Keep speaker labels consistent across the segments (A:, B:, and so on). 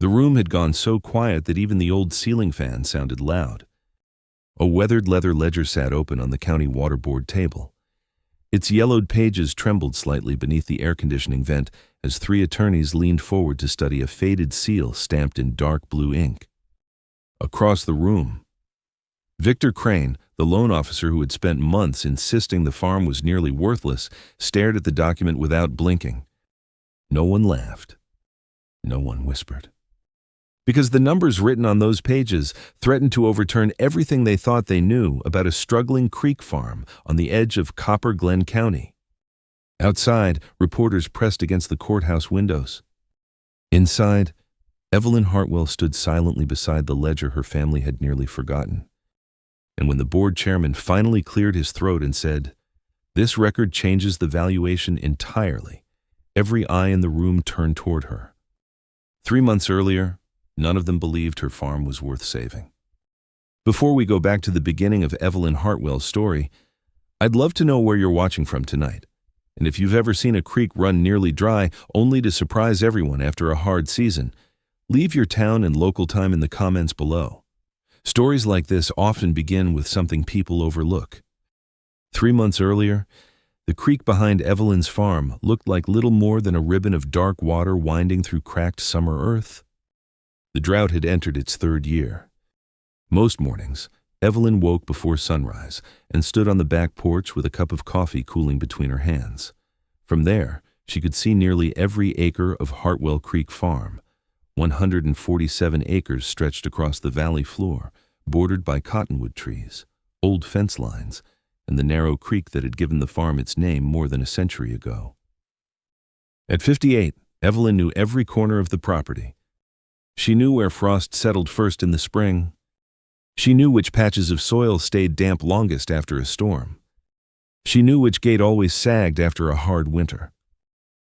A: The room had gone so quiet that even the old ceiling fan sounded loud. A weathered leather ledger sat open on the county water board table. Its yellowed pages trembled slightly beneath the air conditioning vent as three attorneys leaned forward to study a faded seal stamped in dark blue ink. Across the room, Victor Crane, the loan officer who had spent months insisting the farm was nearly worthless, stared at the document without blinking. No one laughed. No one whispered. Because the numbers written on those pages threatened to overturn everything they thought they knew about a struggling creek farm on the edge of Copper Glen County. Outside, reporters pressed against the courthouse windows. Inside, Evelyn Hartwell stood silently beside the ledger her family had nearly forgotten. And when the board chairman finally cleared his throat and said, "This record changes the valuation entirely," every eye in the room turned toward her. 3 months earlier, none of them believed her farm was worth saving. Before we go back to the beginning of Evelyn Hartwell's story, I'd love to know where you're watching from tonight, and if you've ever seen a creek run nearly dry only to surprise everyone after a hard season. Leave your town and local time in the comments below. Stories like this often begin with something people overlook. 3 months earlier, the creek behind Evelyn's farm looked like little more than a ribbon of dark water winding through cracked summer earth. The drought had entered its 3rd year. Most mornings, Evelyn woke before sunrise and stood on the back porch with a cup of coffee cooling between her hands. From there, she could see nearly every acre of Hartwell Creek Farm, 147 acres stretched across the valley floor, bordered by cottonwood trees, old fence lines, and the narrow creek that had given the farm its name more than a century ago. At 58, Evelyn knew every corner of the property. She knew where frost settled first in the spring. She knew which patches of soil stayed damp longest after a storm. She knew which gate always sagged after a hard winter.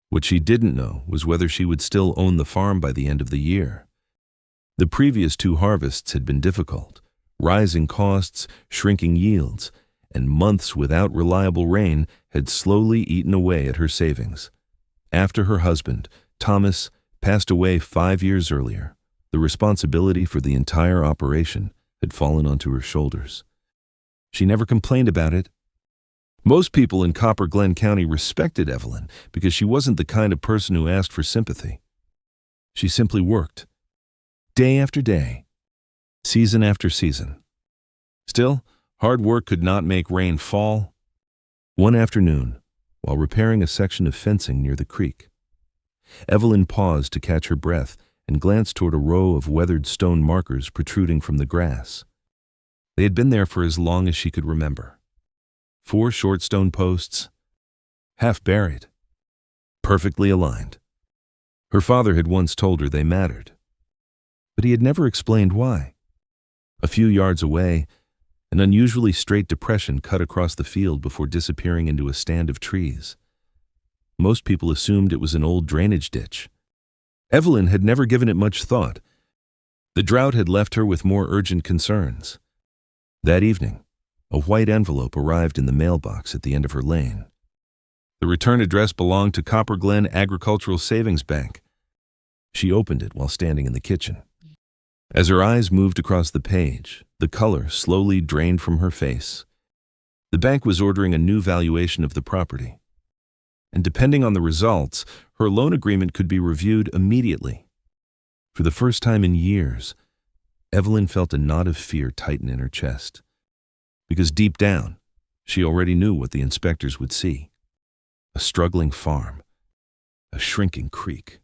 A: What she didn't know was whether she would still own the farm by the end of the year. The previous 2 harvests had been difficult. Rising costs, shrinking yields, and months without reliable rain had slowly eaten away at her savings. After her husband, Thomas, passed away 5 years earlier, the responsibility for the entire operation had fallen onto her shoulders. She never complained about it. Most people in Copper Glen County respected Evelyn because she wasn't the kind of person who asked for sympathy. She simply worked, day after day, season after season. Still, hard work could not make rain fall. One afternoon, while repairing a section of fencing near the creek, Evelyn paused to catch her breath and glanced toward a row of weathered stone markers protruding from the grass. They had been there for as long as she could remember. 4 short stone posts, half buried, perfectly aligned. Her father had once told her they mattered, but he had never explained why. A few yards away, an unusually straight depression cut across the field before disappearing into a stand of trees. Most people assumed it was an old drainage ditch. Evelyn had never given it much thought. The drought had left her with more urgent concerns. That evening, a white envelope arrived in the mailbox at the end of her lane. The return address belonged to Copper Glen Agricultural Savings Bank. She opened it while standing in the kitchen. As her eyes moved across the page, the color slowly drained from her face. The bank was ordering a new valuation of the property. And depending on the results, her loan agreement could be reviewed immediately. For the first time in years, Evelyn felt a knot of fear tighten in her chest. Because deep down, she already knew what the inspectors would see. A struggling farm, a shrinking creek,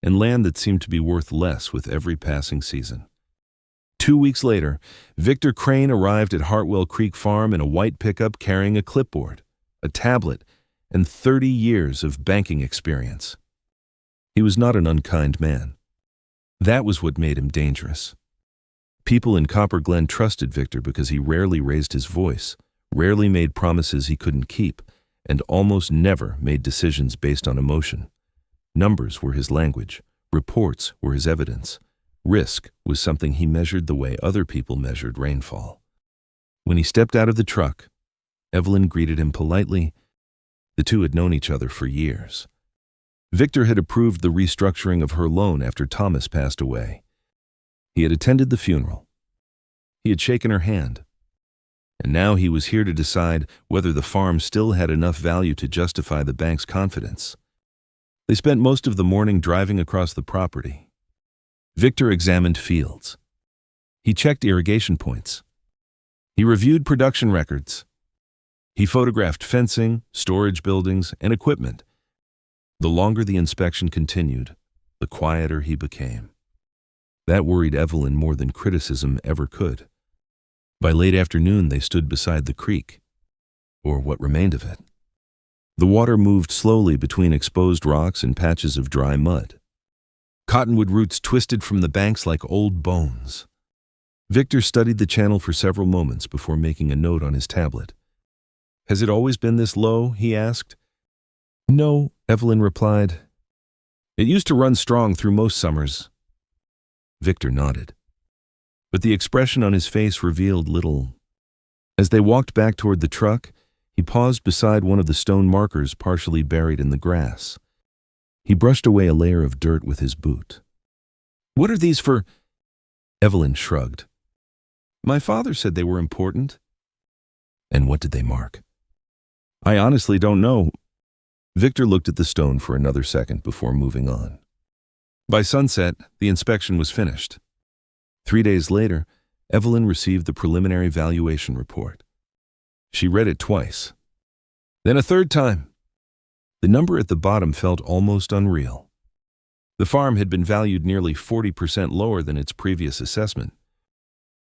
A: and land that seemed to be worth less with every passing season. 2 weeks later, Victor Crane arrived at Hartwell Creek Farm in a white pickup carrying a clipboard, a tablet, and 30 years of banking experience. He was not an unkind man. That was what made him dangerous. People in Copper Glen trusted Victor because he rarely raised his voice, rarely made promises he couldn't keep, and almost never made decisions based on emotion. Numbers were his language. Reports were his evidence. Risk was something he measured the way other people measured rainfall. When he stepped out of the truck, Evelyn greeted him politely. The two had known each other for years. Victor had approved the restructuring of her loan after Thomas passed away. He had attended the funeral. He had shaken her hand. And now he was here to decide whether the farm still had enough value to justify the bank's confidence. They spent most of the morning driving across the property. Victor examined fields. He checked irrigation points. He reviewed production records. He photographed fencing, storage buildings, and equipment. The longer the inspection continued, the quieter he became. That worried Evelyn more than criticism ever could. By late afternoon, they stood beside the creek, or what remained of it. The water moved slowly between exposed rocks and patches of dry mud. Cottonwood roots twisted from the banks like old bones. Victor studied the channel for several moments before making a note on his tablet. "Has it always been this low?" he asked. "No," Evelyn replied. "It used to run strong through most summers." Victor nodded. But the expression on his face revealed little. As they walked back toward the truck, he paused beside one of the stone markers partially buried in the grass. He brushed away a layer of dirt with his boot. "What are these for?" Evelyn shrugged. "My father said they were important." "And what did they mark?" "I honestly don't know." Victor looked at the stone for another second before moving on. By sunset, the inspection was finished. 3 days later, Evelyn received the preliminary valuation report. She read it twice, then a third time. The number at the bottom felt almost unreal. The farm had been valued nearly 40% lower than its previous assessment.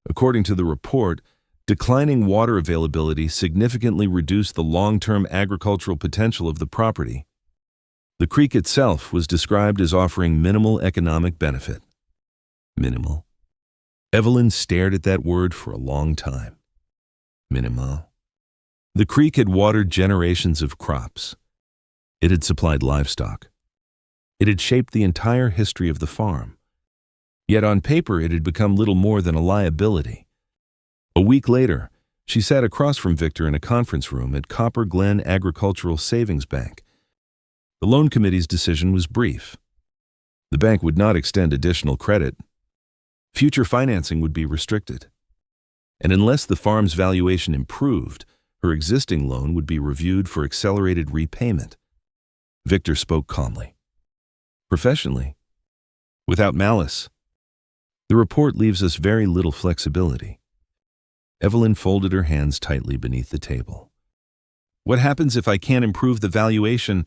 A: According to the report, declining water availability significantly reduced the long-term agricultural potential of the property. The creek itself was described as offering minimal economic benefit. Minimal. Evelyn stared at that word for a long time. Minimal. The creek had watered generations of crops. It had supplied livestock. It had shaped the entire history of the farm. Yet on paper it had become little more than a liability. A week later, she sat across from Victor in a conference room at Copper Glen Agricultural Savings Bank. The loan committee's decision was brief. The bank would not extend additional credit. Future financing would be restricted. And unless the farm's valuation improved, her existing loan would be reviewed for accelerated repayment. Victor spoke calmly. Professionally. Without malice. The report leaves us very little flexibility. Evelyn folded her hands tightly beneath the table. "What happens if I can't improve the valuation?"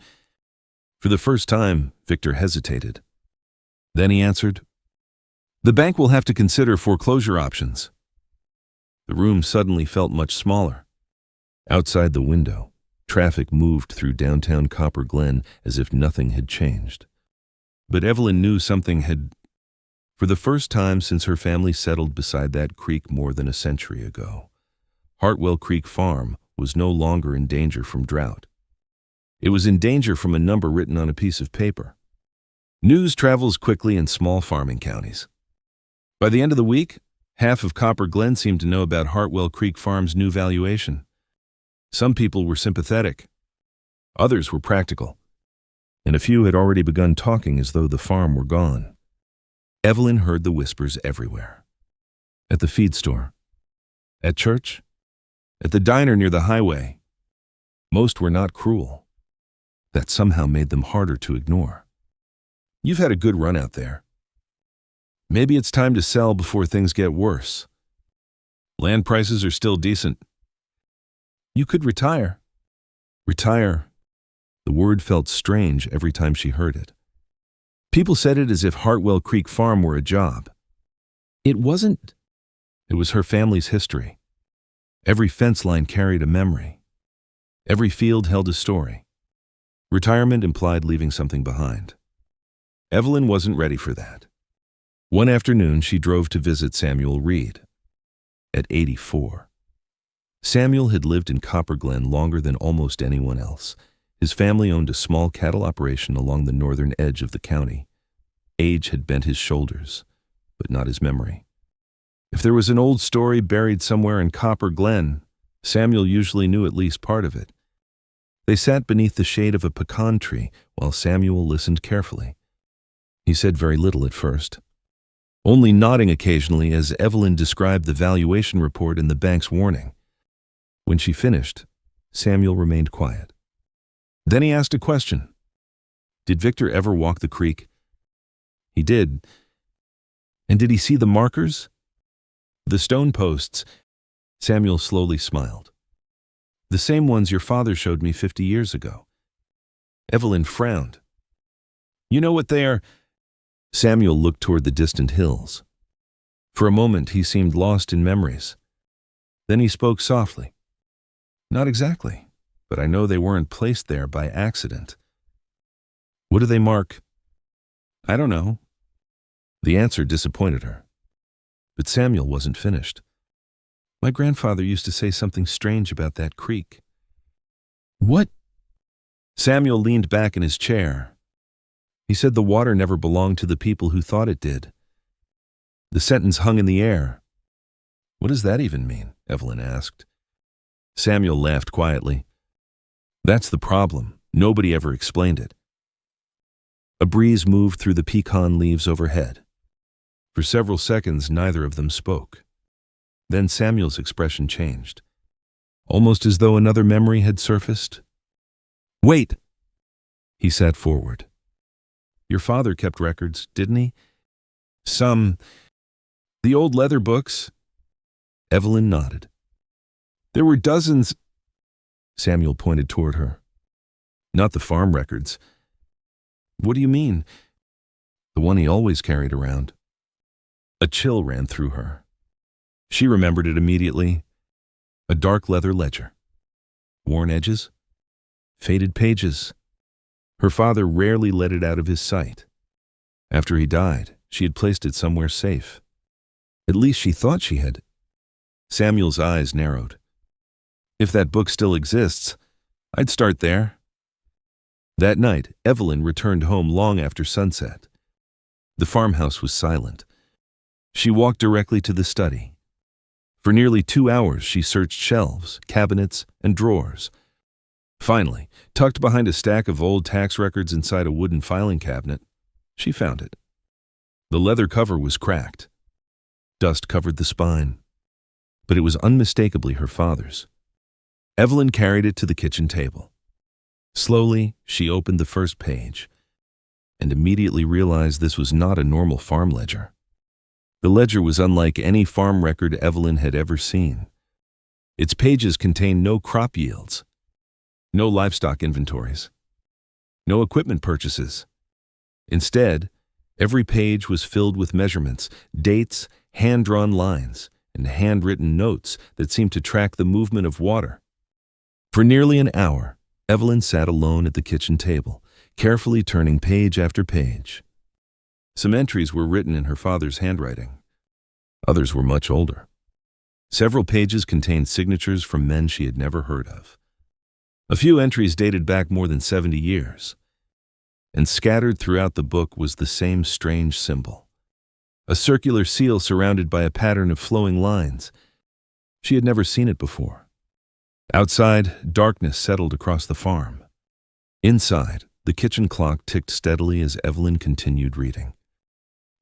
A: For the first time, Victor hesitated. Then he answered, "The bank will have to consider foreclosure options." The room suddenly felt much smaller. Outside the window, traffic moved through downtown Copper Glen as if nothing had changed. But Evelyn knew something had. For the first time since her family settled beside that creek more than a century ago, Hartwell Creek Farm was no longer in danger from drought. It was in danger from a number written on a piece of paper. News travels quickly in small farming counties. By the end of the week, half of Copper Glen seemed to know about Hartwell Creek Farm's new valuation. Some people were sympathetic. Others were practical. And a few had already begun talking as though the farm were gone. Evelyn heard the whispers everywhere. At the feed store. At church. At the diner near the highway. Most were not cruel. That somehow made them harder to ignore. "You've had a good run out there. Maybe it's time to sell before things get worse. Land prices are still decent. You could retire." Retire. The word felt strange every time she heard it. People said it as if Hartwell Creek Farm were a job. It wasn't. It was her family's history. Every fence line carried a memory. Every field held a story. Retirement implied leaving something behind. Evelyn wasn't ready for that. One afternoon, she drove to visit Samuel Reed. At 84. Samuel had lived in Copper Glen longer than almost anyone else. His family owned a small cattle operation along the northern edge of the county. Age had bent his shoulders, but not his memory. If there was an old story buried somewhere in Copper Glen, Samuel usually knew at least part of it. They sat beneath the shade of a pecan tree while Samuel listened carefully. He said very little at first, only nodding occasionally as Evelyn described the valuation report and the bank's warning. When she finished, Samuel remained quiet. Then he asked a question. Did Victor ever walk the creek? He did. And did he see the markers? The stone posts. Samuel slowly smiled. The same ones your father showed me 50 years ago. Evelyn frowned. You know what they are? Samuel looked toward the distant hills. For a moment he seemed lost in memories. Then he spoke softly. Not exactly, but I know they weren't placed there by accident. What do they mark? I don't know. The answer disappointed her. But Samuel wasn't finished. My grandfather used to say something strange about that creek. What? Samuel leaned back in his chair. He said the water never belonged to the people who thought it did. The sentence hung in the air. What does that even mean? Evelyn asked. Samuel laughed quietly. That's the problem. Nobody ever explained it. A breeze moved through the pecan leaves overhead. For several seconds, neither of them spoke. Then Samuel's expression changed, almost as though another memory had surfaced. Wait! He sat forward. Your father kept records, didn't he? Some. The old leather books? Evelyn nodded. There were dozens. Samuel pointed toward her. Not the farm records. What do you mean? The one he always carried around. A chill ran through her. She remembered it immediately. A dark leather ledger. Worn edges. Faded pages. Her father rarely let it out of his sight. After he died, she had placed it somewhere safe. At least she thought she had. Samuel's eyes narrowed. If that book still exists, I'd start there. That night, Evelyn returned home long after sunset. The farmhouse was silent. She walked directly to the study. For nearly 2 hours, she searched shelves, cabinets, and drawers. Finally, tucked behind a stack of old tax records inside a wooden filing cabinet, she found it. The leather cover was cracked. Dust covered the spine, but it was unmistakably her father's. Evelyn carried it to the kitchen table. Slowly, she opened the first page and immediately realized this was not a normal farm ledger. The ledger was unlike any farm record Evelyn had ever seen. Its pages contained no crop yields, no livestock inventories, no equipment purchases. Instead, every page was filled with measurements, dates, hand-drawn lines, and handwritten notes that seemed to track the movement of water. For nearly an hour, Evelyn sat alone at the kitchen table, carefully turning page after page. Some entries were written in her father's handwriting. Others were much older. Several pages contained signatures from men she had never heard of. A few entries dated back more than 70 years. And scattered throughout the book was the same strange symbol. A circular seal surrounded by a pattern of flowing lines. She had never seen it before. Outside, darkness settled across the farm. Inside, the kitchen clock ticked steadily as Evelyn continued reading.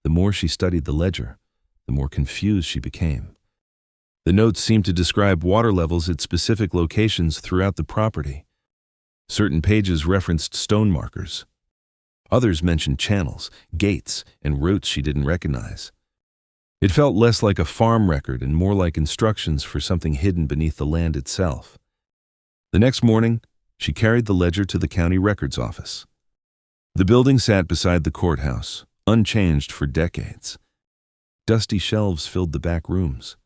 A: The more she studied the ledger, the more confused she became. The notes seemed to describe water levels at specific locations throughout the property. Certain pages referenced stone markers. Others mentioned channels, gates, and routes she didn't recognize. It felt less like a farm record and more like instructions for something hidden beneath the land itself. The next morning, she carried the ledger to the county records office. The building sat beside the courthouse, unchanged for decades. Dusty shelves filled the back rooms.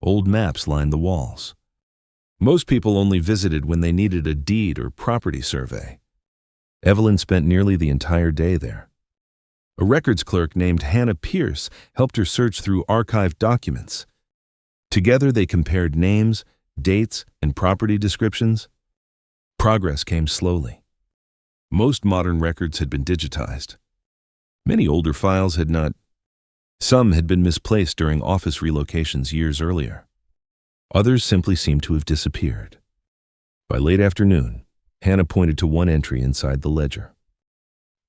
A: Old maps lined the walls. Most people only visited when they needed a deed or property survey. Evelyn spent nearly the entire day there. A records clerk named Hannah Pierce helped her search through archived documents. Together they compared names, dates, and property descriptions. Progress came slowly. Most modern records had been digitized. Many older files had not. Some had been misplaced during office relocations years earlier. Others simply seemed to have disappeared. By late afternoon, Hannah pointed to one entry inside the ledger.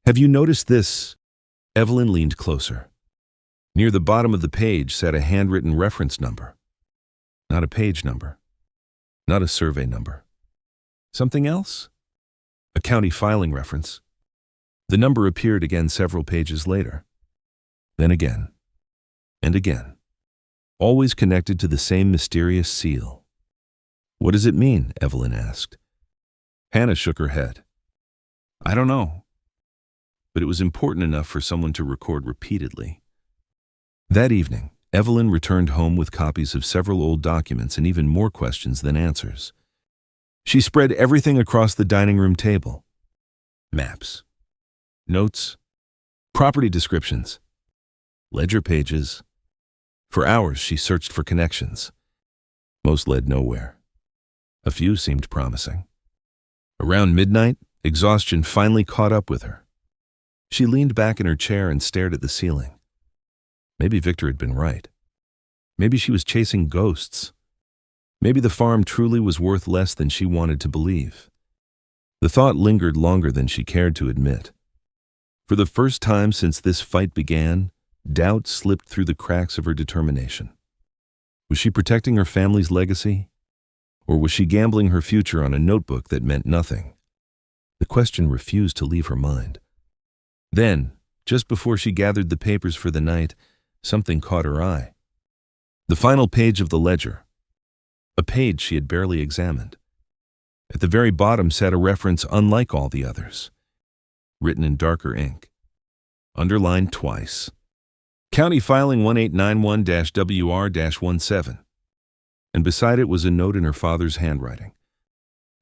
A: "Have you noticed this?" Evelyn leaned closer. Near the bottom of the page sat a handwritten reference number. Not a page number. Not a survey number. Something else? A county filing reference. The number appeared again several pages later. Then again. And again. Always connected to the same mysterious seal. "What does it mean?" Evelyn asked. Hannah shook her head. "I don't know." But it was important enough for someone to record repeatedly. That evening, Evelyn returned home with copies of several old documents and even more questions than answers. She spread everything across the dining room table. Maps, notes, property descriptions, ledger pages. For hours she searched for connections. Most led nowhere. A few seemed promising. Around midnight, exhaustion finally caught up with her. She leaned back in her chair and stared at the ceiling. Maybe Victor had been right. Maybe she was chasing ghosts. Maybe the farm truly was worth less than she wanted to believe. The thought lingered longer than she cared to admit. For the first time since this fight began, doubt slipped through the cracks of her determination. Was she protecting her family's legacy? Or was she gambling her future on a notebook that meant nothing? The question refused to leave her mind. Then, just before she gathered the papers for the night, something caught her eye. The final page of the ledger. A page she had barely examined. At the very bottom sat a reference unlike all the others. Written in darker ink. Underlined twice. County Filing 1891-WR-17. And beside it was a note in her father's handwriting.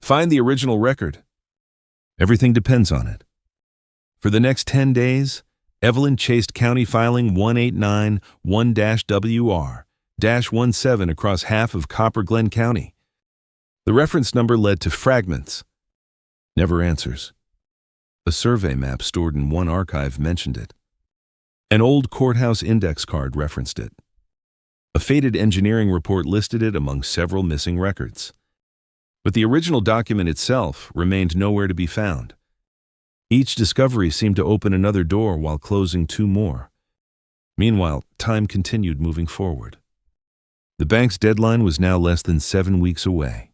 A: "Find the original record. Everything depends on it." For the next 10 days, Evelyn chased County Filing 1891-WR-17 across half of Copper Glen County. The reference number led to fragments. Never answers. A survey map stored in one archive mentioned it. An old courthouse index card referenced it. A faded engineering report listed it among several missing records. But the original document itself remained nowhere to be found. Each discovery seemed to open another door while closing two more. Meanwhile, time continued moving forward. The bank's deadline was now less than 7 weeks away.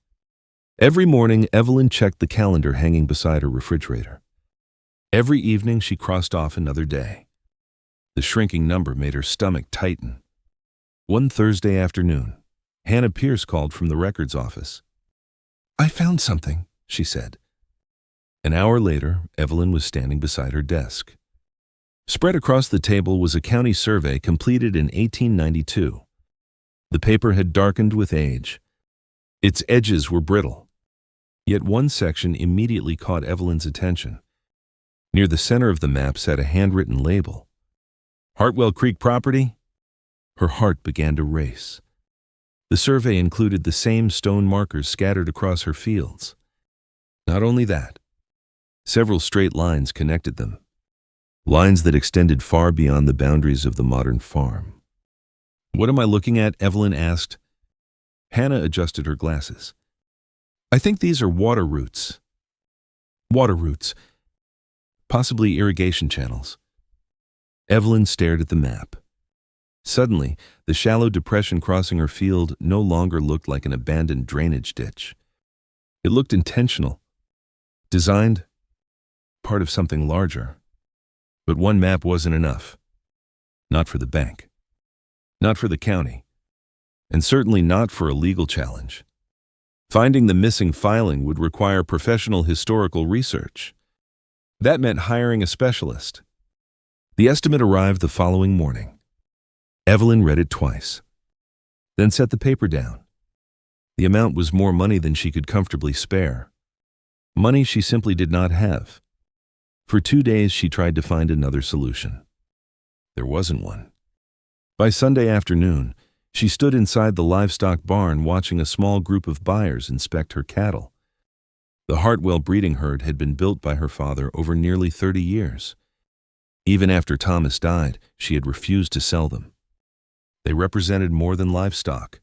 A: Every morning, Evelyn checked the calendar hanging beside her refrigerator. Every evening, she crossed off another day. The shrinking number made her stomach tighten. One Thursday afternoon, Hannah Pierce called from the records office. "I found something," she said. An hour later, Evelyn was standing beside her desk. Spread across the table was a county survey completed in 1892. The paper had darkened with age. Its edges were brittle. Yet one section immediately caught Evelyn's attention. Near the center of the map sat a handwritten label. "Hartwell Creek Property?" Her heart began to race. The survey included the same stone markers scattered across her fields. Not only that, several straight lines connected them. Lines that extended far beyond the boundaries of the modern farm. "What am I looking at?" Evelyn asked. Hannah adjusted her glasses. "I think these are water routes." "Water routes. Possibly irrigation channels." Evelyn stared at the map. Suddenly, the shallow depression crossing her field no longer looked like an abandoned drainage ditch. It looked intentional. Designed. Part of something larger. But one map wasn't enough. Not for the bank. Not for the county. And certainly not for a legal challenge. Finding the missing filing would require professional historical research. That meant hiring a specialist. The estimate arrived the following morning. Evelyn read it twice, then set the paper down. The amount was more money than she could comfortably spare. Money she simply did not have. For 2 days she tried to find another solution. There wasn't one. By Sunday afternoon, she stood inside the livestock barn watching a small group of buyers inspect her cattle. The Hartwell breeding herd had been built by her father over nearly 30 years. Even after Thomas died, she had refused to sell them. They represented more than livestock.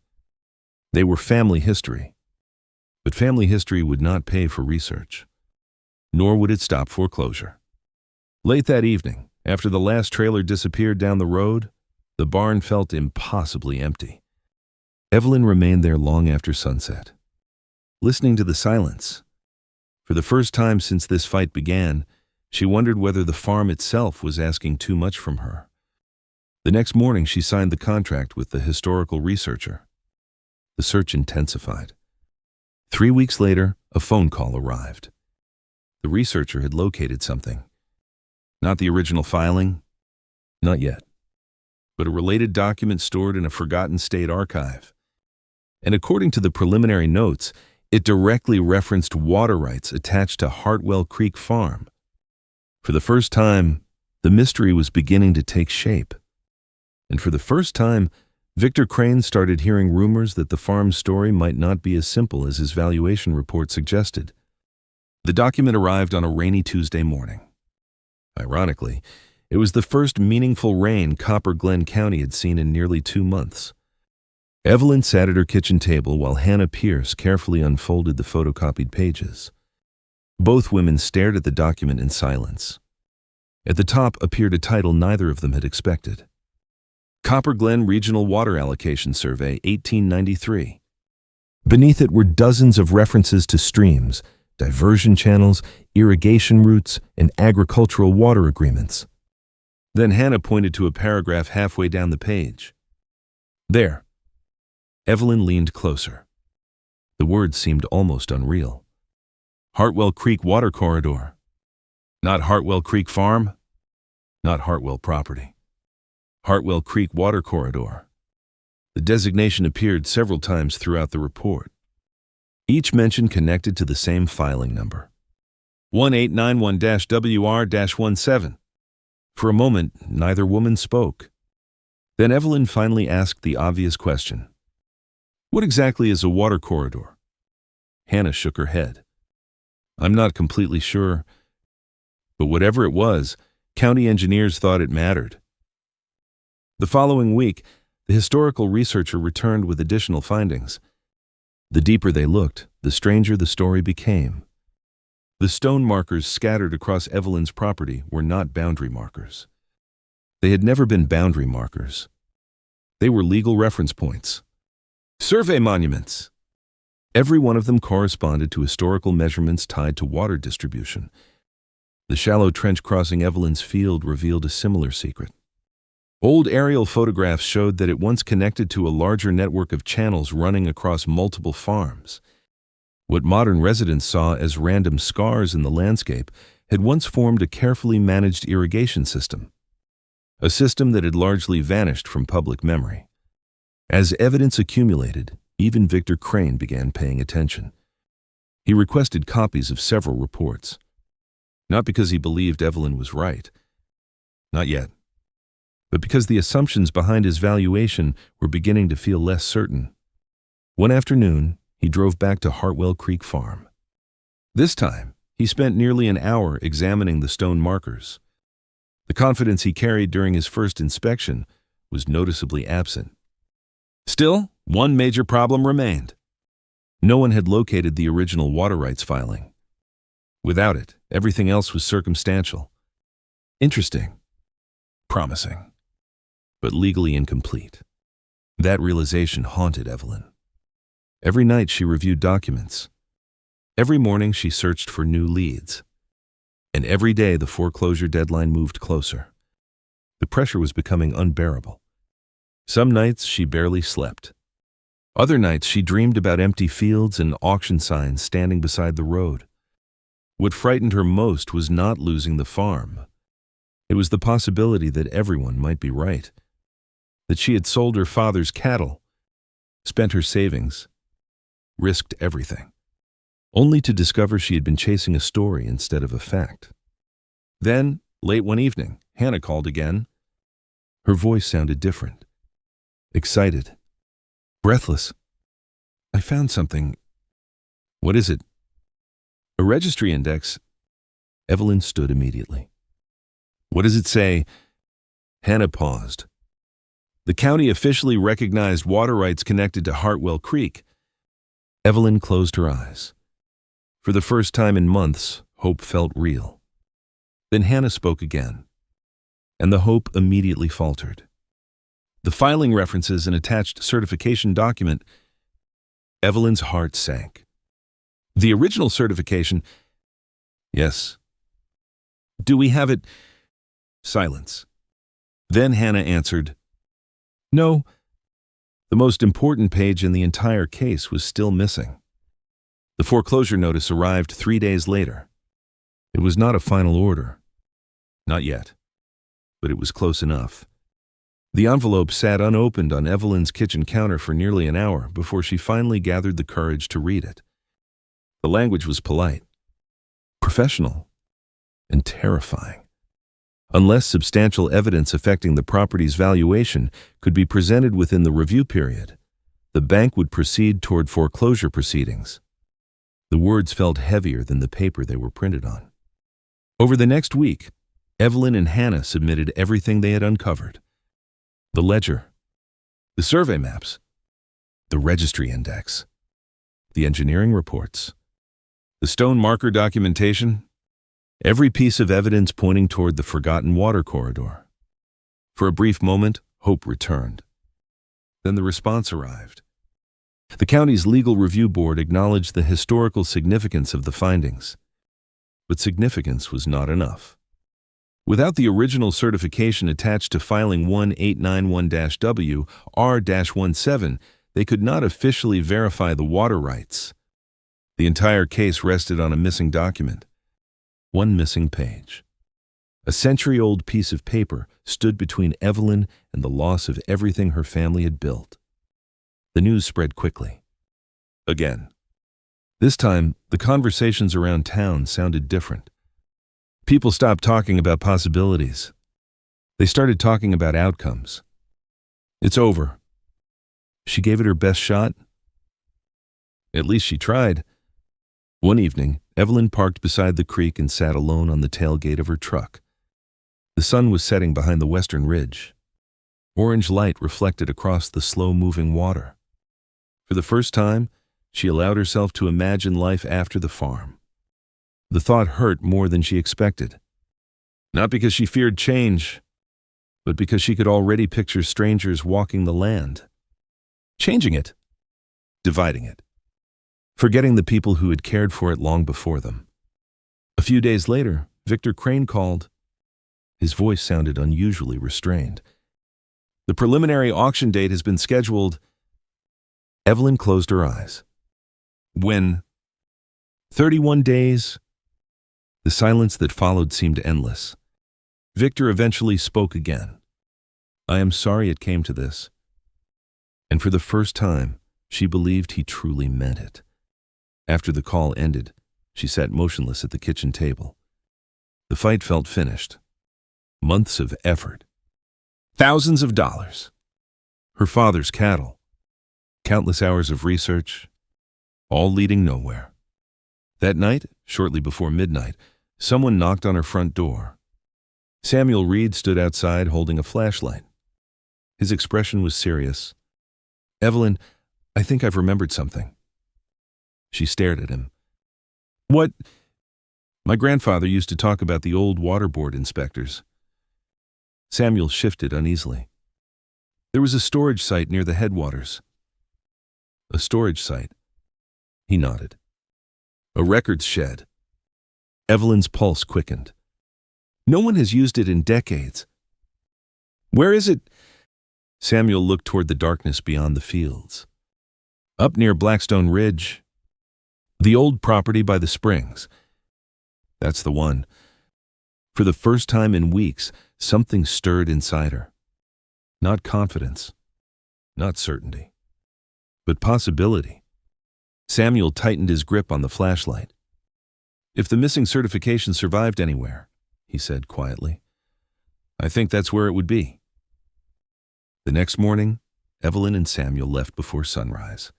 A: They were family history. But family history would not pay for research. nor would it stop foreclosure. Late that evening, after the last trailer disappeared down the road, the barn felt impossibly empty. Evelyn remained there long after sunset, listening to the silence. For the first time since this fight began, she wondered whether the farm itself was asking too much from her. The next morning, she signed the contract with the historical researcher. The search intensified. 3 weeks later, a phone call arrived. The researcher had located something. Not the original filing, not yet, but a related document stored in a forgotten state archive. And according to the preliminary notes, it directly referenced water rights attached to Hartwell Creek Farm. For the first time, the mystery was beginning to take shape. And for the first time, Victor Crane started hearing rumors that the farm's story might not be as simple as his valuation report suggested. The document arrived on a rainy Tuesday morning. Ironically, it was the first meaningful rain Copper Glen County had seen in nearly 2 months. Evelyn sat at her kitchen table while Hannah Pierce carefully unfolded the photocopied pages. Both women stared at the document in silence. At the top appeared a title neither of them had expected. Copper Glen Regional Water Allocation Survey, 1893. Beneath it were dozens of references to streams, diversion channels, irrigation routes, and agricultural water agreements. Then Hannah pointed to a paragraph halfway down the page. There. Evelyn leaned closer. The words seemed almost unreal. Hartwell Creek Water Corridor. Not Hartwell Creek Farm. Not Hartwell Property. Hartwell Creek Water Corridor. The designation appeared several times throughout the report. Each mention connected to the same filing number. 1891-WR-17. For a moment, neither woman spoke. Then Evelyn finally asked the obvious question. What exactly is a water corridor? Hannah shook her head. I'm not completely sure, but whatever it was, county engineers thought it mattered. The following week, the historical researcher returned with additional findings. The deeper they looked, the stranger the story became. The stone markers scattered across Evelyn's property were not boundary markers. They had never been boundary markers. They were legal reference points. Survey monuments. Every one of them corresponded to historical measurements tied to water distribution. The shallow trench crossing Evelyn's field revealed a similar secret. Old aerial photographs showed that it once connected to a larger network of channels running across multiple farms. What modern residents saw as random scars in the landscape had once formed a carefully managed irrigation system, a system that had largely vanished from public memory. As evidence accumulated, even Victor Crane began paying attention. He requested copies of several reports. Not because he believed Evelyn was right. Not yet. But because the assumptions behind his valuation were beginning to feel less certain. One afternoon, he drove back to Hartwell Creek Farm. This time, he spent nearly an hour examining the stone markers. The confidence he carried during his first inspection was noticeably absent. Still, one major problem remained. No one had located the original water rights filing. Without it, everything else was circumstantial. Interesting. Promising. But legally incomplete. That realization haunted Evelyn. Every night she reviewed documents. Every morning she searched for new leads. And every day the foreclosure deadline moved closer. The pressure was becoming unbearable. Some nights she barely slept. Other nights she dreamed about empty fields and auction signs standing beside the road. What frightened her most was not losing the farm. It was the possibility that everyone might be right. That she had sold her father's cattle, spent her savings, risked everything, only to discover she had been chasing a story instead of a fact. Then, late one evening, Hannah called again. Her voice sounded different. Excited. Breathless. I found something. What is it? A registry index. Evelyn stood immediately. What does it say? Hannah paused. The county officially recognized water rights connected to Hartwell Creek. Evelyn closed her eyes. For the first time in months, Hope felt real. Then Hannah spoke again, and the hope immediately faltered. The filing references an attached certification document. Evelyn's heart sank. The original certification. Yes. Do we have it? Silence. Then Hannah answered, No. The most important page in the entire case was still missing. The foreclosure notice arrived 3 days later. It was not a final order. Not yet. But it was close enough. The envelope sat unopened on Evelyn's kitchen counter for nearly an hour before she finally gathered the courage to read it. The language was polite, professional, and terrifying. Unless substantial evidence affecting the property's valuation could be presented within the review period, the bank would proceed toward foreclosure proceedings. The words felt heavier than the paper they were printed on. Over the next week, Evelyn and Hannah submitted everything they had uncovered. The ledger, the survey maps, the registry index, the engineering reports, the stone marker documentation, every piece of evidence pointing toward the forgotten water corridor. For a brief moment, hope returned. Then the response arrived. The county's legal review board acknowledged the historical significance of the findings. But significance was not enough. Without the original certification attached to filing 1891-W R-17, they could not officially verify the water rights. The entire case rested on a missing document. One missing page. A century-old piece of paper stood between Evelyn and the loss of everything her family had built. The news spread quickly. Again. This time, the conversations around town sounded different. People stopped talking about possibilities. They started talking about outcomes. It's over. She gave it her best shot. At least she tried. One evening, Evelyn parked beside the creek and sat alone on the tailgate of her truck. The sun was setting behind the western ridge. Orange light reflected across the slow-moving water. For the first time, she allowed herself to imagine life after the farm. The thought hurt more than she expected. Not because she feared change, but because she could already picture strangers walking the land. Changing it. Dividing it. Forgetting the people who had cared for it long before them. A few days later, Victor Crane called. His voice sounded unusually restrained. The preliminary auction date has been scheduled. Evelyn closed her eyes. When? 31 days. The silence that followed seemed endless. Victor eventually spoke again. I am sorry it came to this. And for the first time, she believed he truly meant it. After the call ended, she sat motionless at the kitchen table. The fight felt finished. Months of effort. Thousands of dollars. Her father's cattle. Countless hours of research, all leading nowhere. That night, shortly before midnight, someone knocked on her front door. Samuel Reed stood outside holding a flashlight. His expression was serious. Evelyn, I think I've remembered something. She stared at him. What? My grandfather used to talk about the old water board inspectors. Samuel shifted uneasily. There was a storage site near the headwaters. A storage site. He nodded. A records shed. Evelyn's pulse quickened. No one has used it in decades. Where is it? Samuel looked toward the darkness beyond the fields. Up near Blackstone Ridge. The old property by the springs. That's the one. For the first time in weeks, something stirred inside her. Not confidence. Not certainty. But possibility. Samuel tightened his grip on the flashlight. If the missing certification survived anywhere, he said quietly, I think that's where it would be. The next morning, Evelyn and Samuel left before sunrise.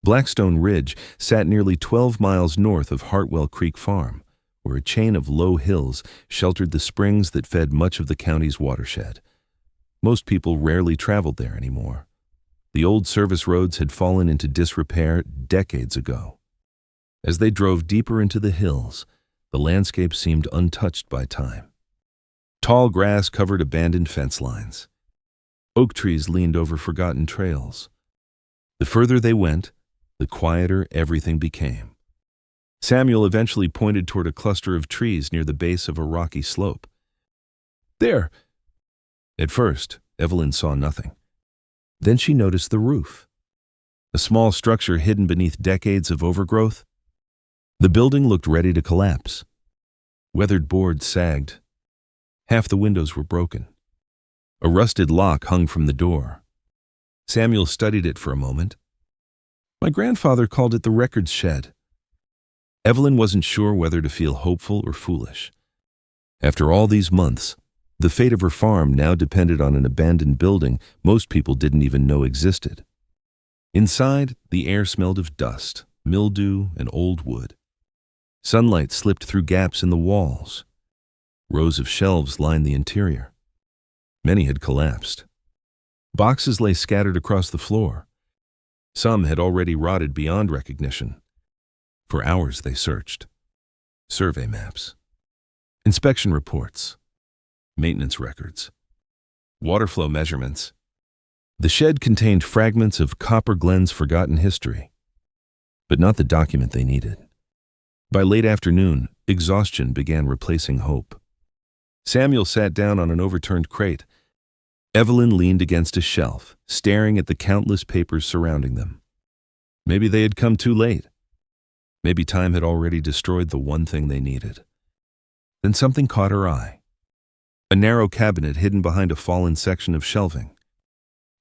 A: Blackstone Ridge sat nearly 12 miles north of Hartwell Creek Farm, where a chain of low hills sheltered the springs that fed much of the county's watershed. Most people rarely traveled there anymore. The old service roads had fallen into disrepair decades ago. As they drove deeper into the hills, The landscape seemed untouched by time. Tall grass covered abandoned fence lines. Oak trees leaned over forgotten trails. The further they went, the quieter everything became. Samuel eventually pointed toward a cluster of trees near the base of a rocky slope. "There!" At first, Evelyn saw nothing. Then she noticed the roof. A small structure hidden beneath decades of overgrowth. The building looked ready to collapse. Weathered boards sagged. Half the windows were broken. A rusted lock hung from the door. Samuel studied it for a moment. "My grandfather called it the records shed." Evelyn wasn't sure whether to feel hopeful or foolish. After all these months, the fate of her farm now depended on an abandoned building most people didn't even know existed. Inside, the air smelled of dust, mildew, and old wood. Sunlight slipped through gaps in the walls. Rows of shelves lined the interior. Many had collapsed. Boxes lay scattered across the floor. Some had already rotted beyond recognition. For hours they searched. Survey maps, inspection reports, maintenance records, water flow measurements. The shed contained fragments of Copper Glen's forgotten history, but not the document they needed. By late afternoon, exhaustion began replacing hope. Samuel sat down on an overturned crate. Evelyn leaned against a shelf, staring at the countless papers surrounding them. Maybe they had come too late. Maybe time had already destroyed the one thing they needed. Then something caught her eye. A narrow cabinet hidden behind a fallen section of shelving.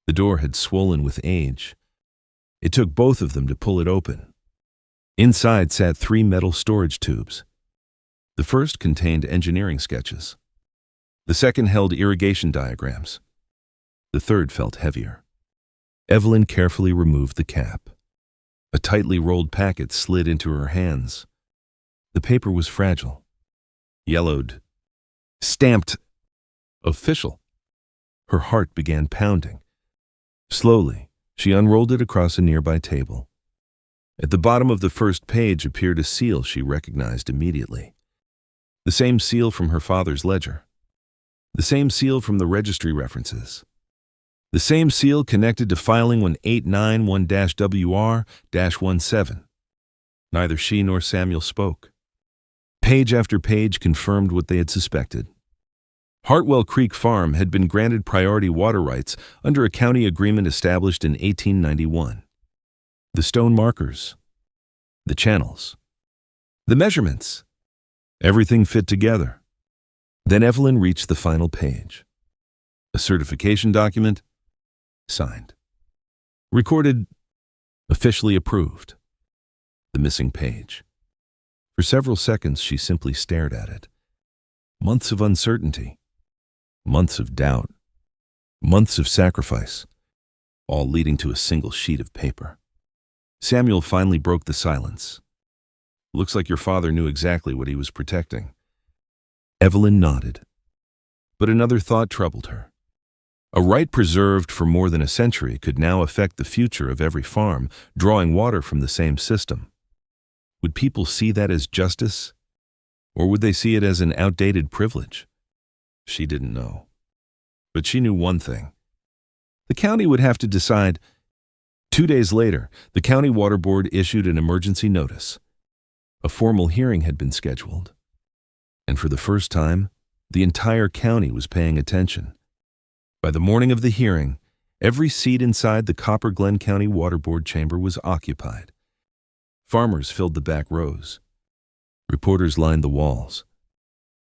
A: The door had swollen with age. It took both of them to pull it open. Inside sat 3 metal storage tubes. The first contained engineering sketches. The second held irrigation diagrams. The third felt heavier. Evelyn carefully removed the cap. A tightly rolled packet slid into her hands. The paper was fragile, yellowed, stamped, official. Her heart began pounding. Slowly, she unrolled it across a nearby table. At the bottom of the first page appeared a seal she recognized immediately. The same seal from her father's ledger. The same seal from the registry references. The same seal connected to filing 1891-WR-17. Neither she nor Samuel spoke. Page after page confirmed what they had suspected. Hartwell Creek Farm had been granted priority water rights under a county agreement established in 1891. The stone markers, the channels, the measurements, everything fit together. Then Evelyn reached the final page. A certification document, signed. Recorded, officially approved. The missing page. For several seconds she simply stared at it. Months of uncertainty. Months of doubt. Months of sacrifice. All leading to a single sheet of paper. Samuel finally broke the silence. "Looks like your father knew exactly what he was protecting." Evelyn nodded. But another thought troubled her. A right preserved for more than a century could now affect the future of every farm, drawing water from the same system. Would people see that as justice? Or would they see it as an outdated privilege? She didn't know. But she knew one thing. The county would have to decide. 2 days later, the county water board issued an emergency notice. A formal hearing had been scheduled. And for the first time, the entire county was paying attention. By the morning of the hearing, every seat inside the Copper Glen County Water Board chamber was occupied. Farmers filled the back rows. Reporters lined the walls.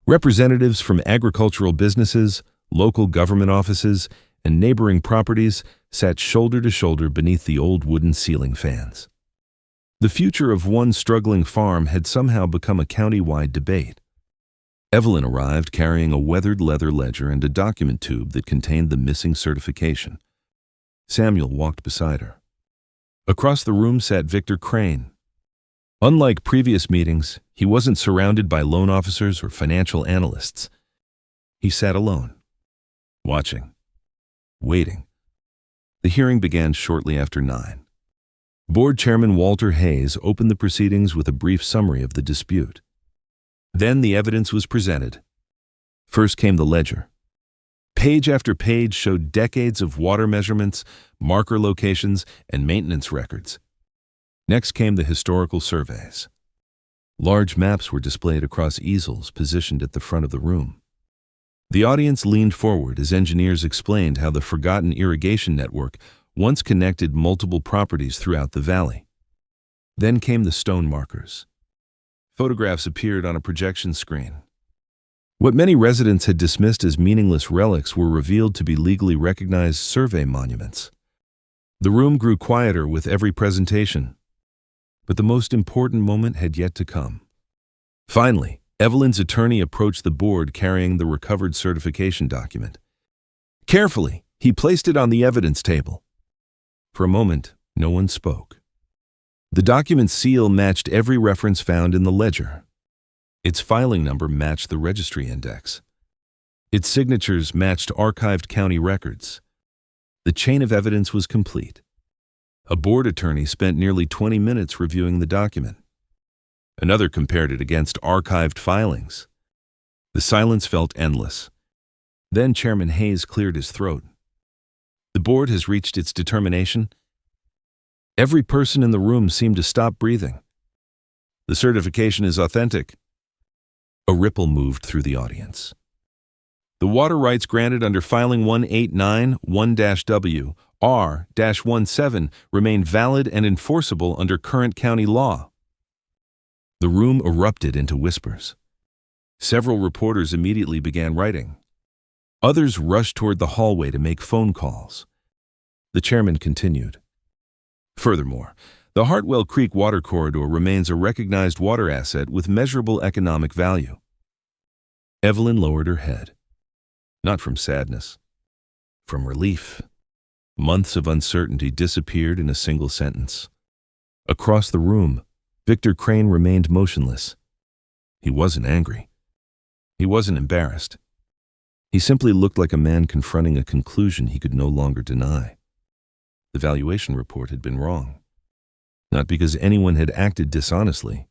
A: Representatives from agricultural businesses, local government offices, and neighboring properties sat shoulder to shoulder beneath the old wooden ceiling fans. The future of one struggling farm had somehow become a county-wide debate. Evelyn arrived carrying a weathered leather ledger and a document tube that contained the missing certification. Samuel walked beside her. Across the room sat Victor Crane. Unlike previous meetings, he wasn't surrounded by loan officers or financial analysts. He sat alone, watching, waiting. The hearing began shortly after 9. Board Chairman Walter Hayes opened the proceedings with a brief summary of the dispute. Then the evidence was presented. First came the ledger. Page after page showed decades of water measurements, marker locations, and maintenance records. Next came the historical surveys. Large maps were displayed across easels positioned at the front of the room. The audience leaned forward as engineers explained how the forgotten irrigation network once connected multiple properties throughout the valley. Then came the stone markers. Photographs appeared on a projection screen. What many residents had dismissed as meaningless relics were revealed to be legally recognized survey monuments. The room grew quieter with every presentation. But the most important moment had yet to come. Finally, Evelyn's attorney approached the board carrying the recovered certification document. Carefully, he placed it on the evidence table. For a moment, no one spoke. The document's seal matched every reference found in the ledger. Its filing number matched the registry index. Its signatures matched archived county records. The chain of evidence was complete. A board attorney spent nearly 20 minutes reviewing the document. Another compared it against archived filings. The silence felt endless. Then Chairman Hayes cleared his throat. The board has reached its determination. Every person in the room seemed to stop breathing. The certification is authentic. A ripple moved through the audience. The water rights granted under filing 1891-W R-17 remain valid and enforceable under current county law. The room erupted into whispers. Several reporters immediately began writing. Others rushed toward the hallway to make phone calls. The chairman continued. Furthermore, the Hartwell Creek Water Corridor remains a recognized water asset with measurable economic value. Evelyn lowered her head. Not from sadness, from relief. Months of uncertainty disappeared in a single sentence. Across the room, Victor Crane remained motionless. He wasn't angry. He wasn't embarrassed. He simply looked like a man confronting a conclusion he could no longer deny. The valuation report had been wrong. Not because anyone had acted dishonestly,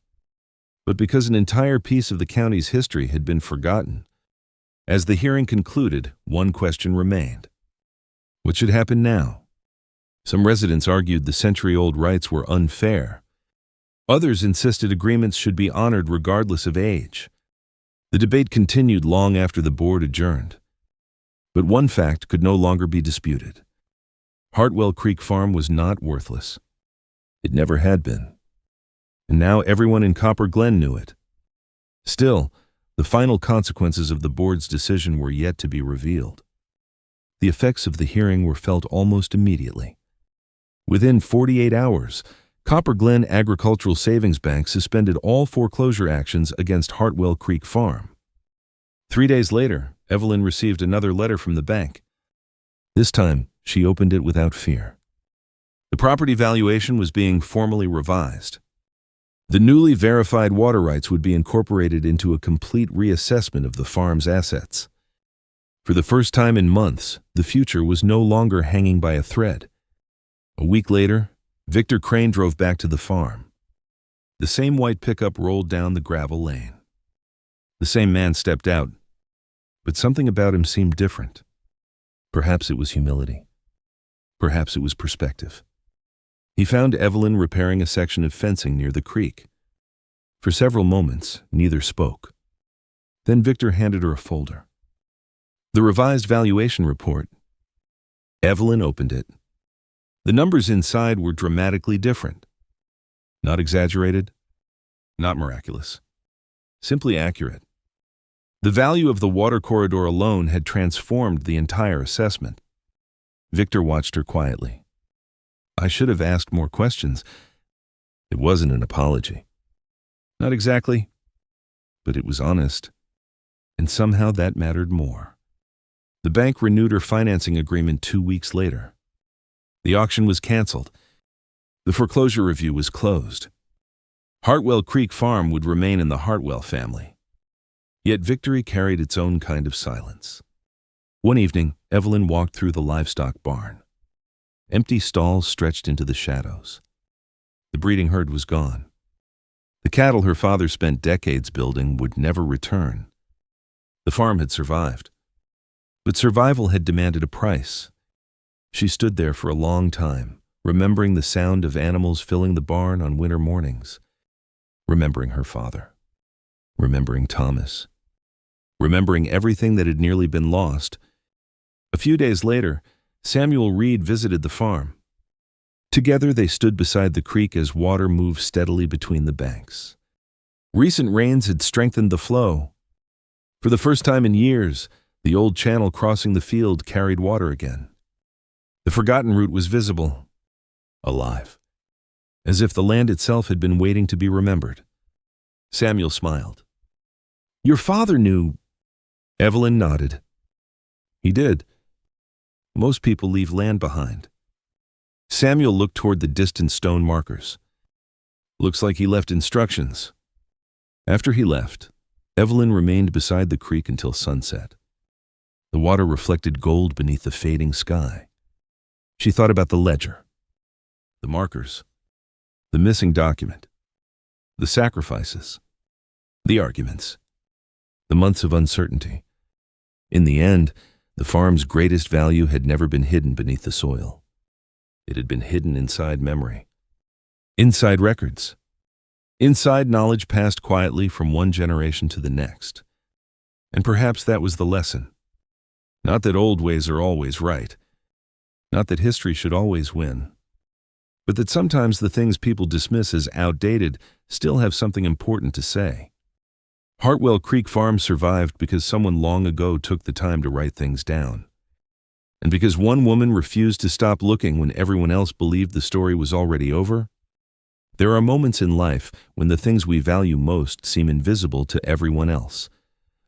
A: but because an entire piece of the county's history had been forgotten. As the hearing concluded, one question remained. What should happen now? Some residents argued the century-old rights were unfair. Others insisted agreements should be honored regardless of age. The debate continued long after the board adjourned. But one fact could no longer be disputed. Hartwell Creek Farm was not worthless. It never had been. And now everyone in Copper Glen knew it. Still, the final consequences of the board's decision were yet to be revealed. The effects of the hearing were felt almost immediately. Within 48 hours, Copper Glen Agricultural Savings Bank suspended all foreclosure actions against Hartwell Creek Farm. 3 days later, Evelyn received another letter from the bank. This time, she opened it without fear. The property valuation was being formally revised. The newly verified water rights would be incorporated into a complete reassessment of the farm's assets. For the first time in months, the future was no longer hanging by a thread. A week later, Victor Crane drove back to the farm. The same white pickup rolled down the gravel lane. The same man stepped out, but something about him seemed different. Perhaps it was humility. Perhaps it was perspective. He found Evelyn repairing a section of fencing near the creek. For several moments, neither spoke. Then Victor handed her a folder. The revised valuation report. Evelyn opened it. The numbers inside were dramatically different. Not exaggerated, not miraculous. Simply accurate. The value of the water corridor alone had transformed the entire assessment. Victor watched her quietly. I should have asked more questions. It wasn't an apology. Not exactly, but it was honest. And somehow that mattered more. The bank renewed her financing agreement 2 weeks later. The auction was canceled. The foreclosure review was closed. Hartwell Creek Farm would remain in the Hartwell family. Yet victory carried its own kind of silence. One evening, Evelyn walked through the livestock barn. Empty stalls stretched into the shadows. The breeding herd was gone. The cattle her father spent decades building would never return. The farm had survived, but survival had demanded a price. She stood there for a long time, remembering the sound of animals filling the barn on winter mornings, remembering her father, remembering Thomas, remembering everything that had nearly been lost. A few days later, Samuel Reed visited the farm. Together they stood beside the creek as water moved steadily between the banks. Recent rains had strengthened the flow. For the first time in years, the old channel crossing the field carried water again. The forgotten route was visible, alive, as if the land itself had been waiting to be remembered. Samuel smiled. "Your father knew." Evelyn nodded. "He did. Most people leave land behind." Samuel looked toward the distant stone markers. "Looks like he left instructions." After he left, Evelyn remained beside the creek until sunset. The water reflected gold beneath the fading sky. She thought about the ledger, the markers, the missing document, the sacrifices, the arguments, the months of uncertainty. In the end, the farm's greatest value had never been hidden beneath the soil. It had been hidden inside memory, inside records, inside knowledge passed quietly from one generation to the next. And perhaps that was the lesson. Not that old ways are always right, not that history should always win, but that sometimes the things people dismiss as outdated still have something important to say. Hartwell Creek Farm survived because someone long ago took the time to write things down. And because one woman refused to stop looking when everyone else believed the story was already over. There are moments in life when the things we value most seem invisible to everyone else.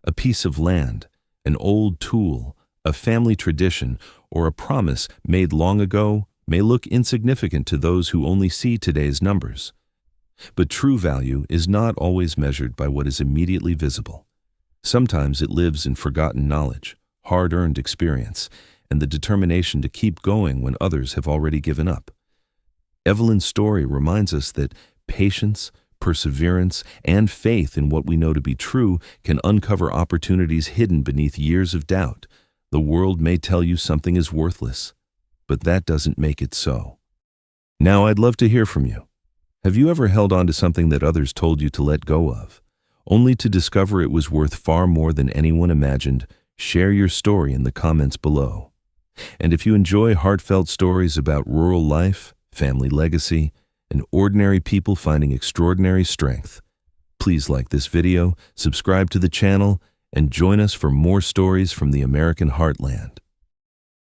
A: A piece of land, an old tool, a family tradition, or a promise made long ago may look insignificant to those who only see today's numbers. But true value is not always measured by what is immediately visible. Sometimes it lives in forgotten knowledge, hard-earned experience, and the determination to keep going when others have already given up. Evelyn's story reminds us that patience, perseverance, and faith in what we know to be true can uncover opportunities hidden beneath years of doubt. The world may tell you something is worthless, but that doesn't make it so. Now I'd love to hear from you. Have you ever held on to something that others told you to let go of, only to discover it was worth far more than anyone imagined? Share your story in the comments below. And if you enjoy heartfelt stories about rural life, family legacy, and ordinary people finding extraordinary strength, please like this video, subscribe to the channel, and join us for more stories from the American Heartland.